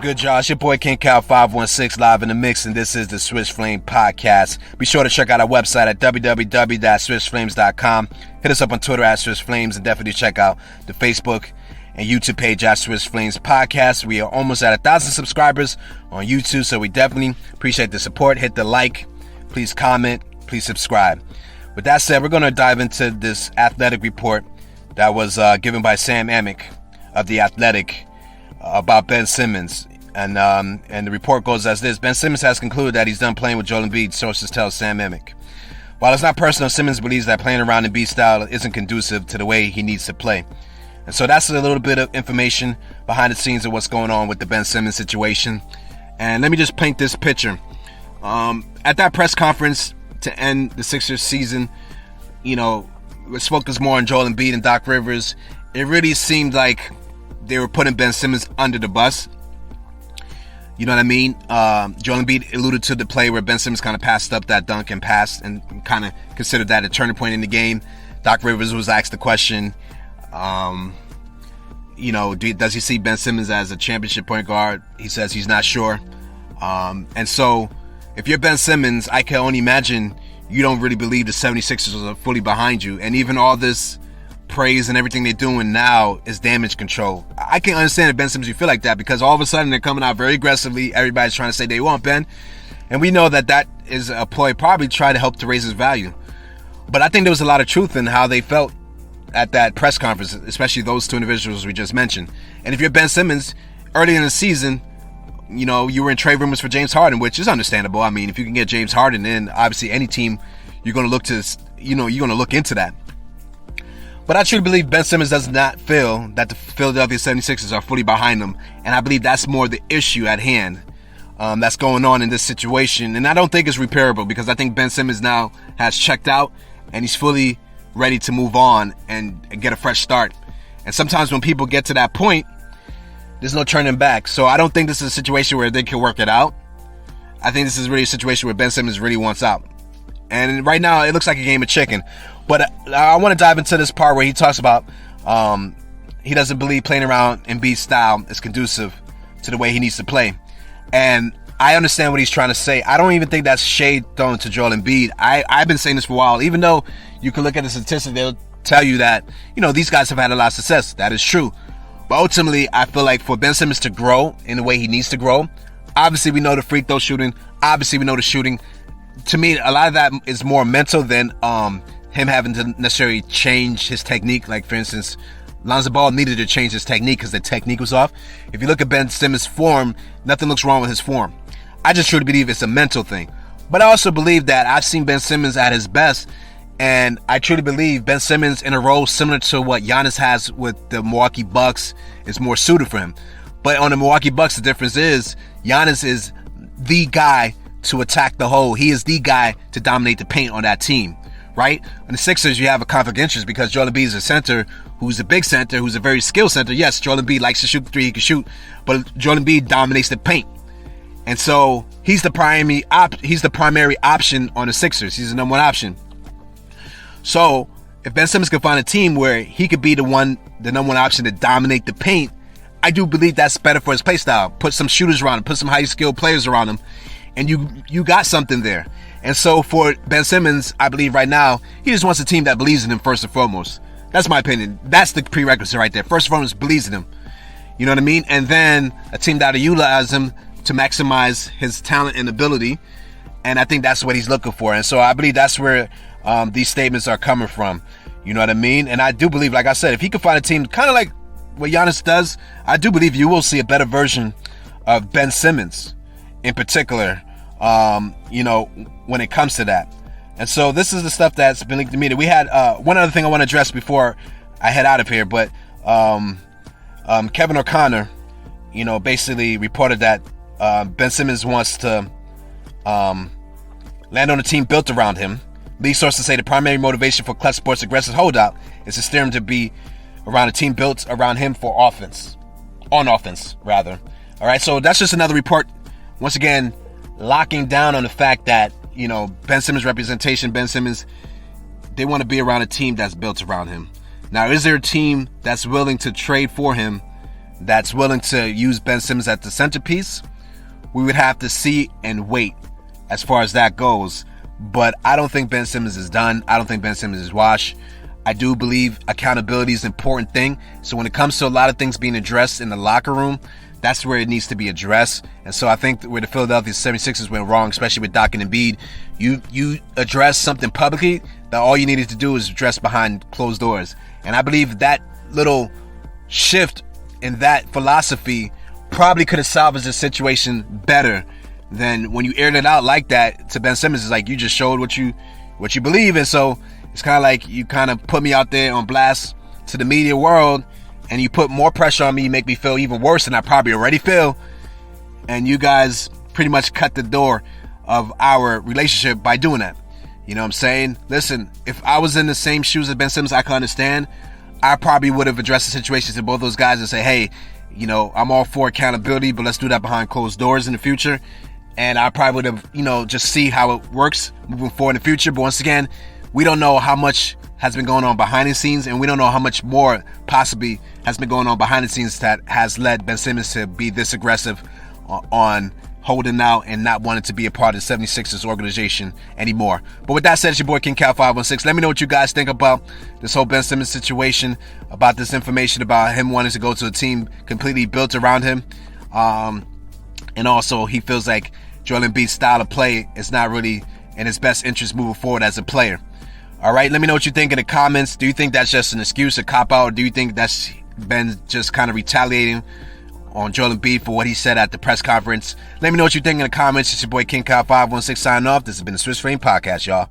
good, y'all? It's your boy King Cal 516 live in the mix, and this is the Switch Flame Podcast. Be sure to check out our website at www.switchflames.com. Hit us up on Twitter at Switch Flames, and definitely check out the Facebook and YouTube page at Switch Flames Podcast. We are almost at 1,000 subscribers on YouTube, so we definitely appreciate the support. Hit the like, please comment, please subscribe. With that said, we're going to dive into this athletic report that was given by Sam Amick of The Athletic about Ben Simmons. And the report goes as this: Ben Simmons has concluded that he's done playing with Joel Embiid, sources tell Sam Amick. While it's not personal, Simmons believes that playing around Embiid's style isn't conducive to the way he needs to play. And so that's a little bit of information behind the scenes of what's going on with the Ben Simmons situation. And let me just paint this picture. At that press conference to end the Sixers season, let's focus more on Joel Embiid and Doc Rivers. It really seemed like they were putting Ben Simmons under the bus. You know what I mean? Joel Embiid alluded to the play where Ben Simmons kind of passed up that dunk and passed and kind of considered that a turning point in the game. Doc Rivers was asked the question, does he see Ben Simmons as a championship point guard? He says he's not sure. And so if you're Ben Simmons, I can only imagine you don't really believe the 76ers are fully behind you. And even all this praise and everything they're doing now is damage control. I can understand if Ben Simmons you feel like that, because all of a sudden they're coming out very aggressively. Everybody's trying to say they want Ben. And we know that is a ploy probably try to help to raise his value. But I think there was a lot of truth in how they felt at that press conference, especially those two individuals we just mentioned. And if you're Ben Simmons, early in the season, you were in trade rumors for James Harden, which is understandable. I mean, if you can get James Harden in, obviously any team, you're going to look to, you're going to look into that. But I truly believe Ben Simmons does not feel that the Philadelphia 76ers are fully behind him. And I believe that's more the issue at hand that's going on in this situation. And I don't think it's repairable, because I think Ben Simmons now has checked out and he's fully ready to move on and get a fresh start. And sometimes when people get to that point, there's no turning back. So I don't think this is a situation where they can work it out. I think this is really a situation where Ben Simmons really wants out. And right now, it looks like a game of chicken. But I want to dive into this part where he talks about he doesn't believe playing around Embiid's style is conducive to the way he needs to play. And I understand what he's trying to say. I don't even think that's shade thrown to Joel Embiid. I've been saying this for a while. Even though you can look at the statistics, they'll tell you that, these guys have had a lot of success. That is true. But ultimately, I feel like for Ben Simmons to grow in the way he needs to grow, obviously we know the free throw shooting. Obviously we know the shooting. To me, a lot of that is more mental than him having to necessarily change his technique. Like, for instance, Lonzo Ball needed to change his technique because the technique was off. If you look at Ben Simmons' form, nothing looks wrong with his form. I just truly believe it's a mental thing. But I also believe that I've seen Ben Simmons at his best, and I truly believe Ben Simmons in a role similar to what Giannis has with the Milwaukee Bucks is more suited for him. But on the Milwaukee Bucks, the difference is Giannis is the guy to attack the hole. He is the guy to dominate the paint on that team, right? On the Sixers, you have a conflict of interest because Joel Embiid is a center who's a big center, who's a very skilled center. Yes, Joel Embiid likes to shoot the three, he can shoot, but Joel Embiid dominates the paint. And so he's the primary option on the Sixers. He's the number one option. So if Ben Simmons can find a team where he could be the number one option to dominate the paint, I do believe that's better for his play style. Put some shooters around him, put some high skilled players around him, and you got something there. And so for Ben Simmons, I believe right now, he just wants a team that believes in him first and foremost. That's my opinion. That's the prerequisite right there. First and foremost, believes in him. You know what I mean? And then a team that'll utilize him to maximize his talent and ability. And I think that's what he's looking for. And so I believe that's where these statements are coming from. You know what I mean? And I do believe, like I said, if he can find a team kind of like what Giannis does, I do believe you will see a better version of Ben Simmons in particular, when it comes to that. And so this is the stuff that's been linked to me. We had one other thing I want to address before I head out of here, but Kevin O'Connor, basically reported that Ben Simmons wants to land on a team built around him. League sources say the primary motivation for Clutch Sports' aggressive holdout is to steer him to be around a team built around him for offense. On offense, rather. All right, so that's just another report. Once again, locking down on the fact that, Ben Simmons' representation, Ben Simmons, they want to be around a team that's built around him. Now, is there a team that's willing to trade for him? that's willing to use Ben Simmons as the centerpiece, we would have to see and wait as far as that goes. But I don't think Ben Simmons is done. I don't think Ben Simmons is washed. I do believe accountability is an important thing. So when it comes to a lot of things being addressed in the locker room, that's where it needs to be addressed. And so I think where the Philadelphia 76ers went wrong, especially with Doc and Embiid, you address something publicly that all you needed to do is address behind closed doors. And I believe that little shift in that philosophy probably could have salvaged the situation better than when you aired it out like that to Ben Simmons. It's like you just showed what you believe. And so it's kind of like you kind of put me out there on blast to the media world, and you put more pressure on me, you make me feel even worse than I probably already feel. And you guys pretty much cut the door of our relationship by doing that. You know what I'm saying? Listen, if I was in the same shoes as Ben Simmons, I can understand. I probably would have addressed the situation to both those guys and say, hey, you know, I'm all for accountability, but let's do that behind closed doors in the future. And I probably would have, you know, just see how it works moving forward in the future. But once again, we don't know how much has been going on behind the scenes, and we don't know how much more possibly has been going on behind the scenes that has led Ben Simmons to be this aggressive on holding out and not wanting to be a part of the 76ers organization anymore. But with that said, it's your boy King Cal 516. Let me know what you guys think about this whole Ben Simmons situation, about this information about him wanting to go to a team completely built around him. And also, he feels like Joel Embiid's style of play is not really in his best interest moving forward as a player. All right, let me know what you think in the comments. Do you think that's just an excuse, a cop-out, or do you think that's Ben just kind of retaliating on Joel Embiid for what he said at the press conference? Let me know what you think in the comments. It's your boy King Kyle 516 signing off. This has been the Swiss Flame Podcast, y'all.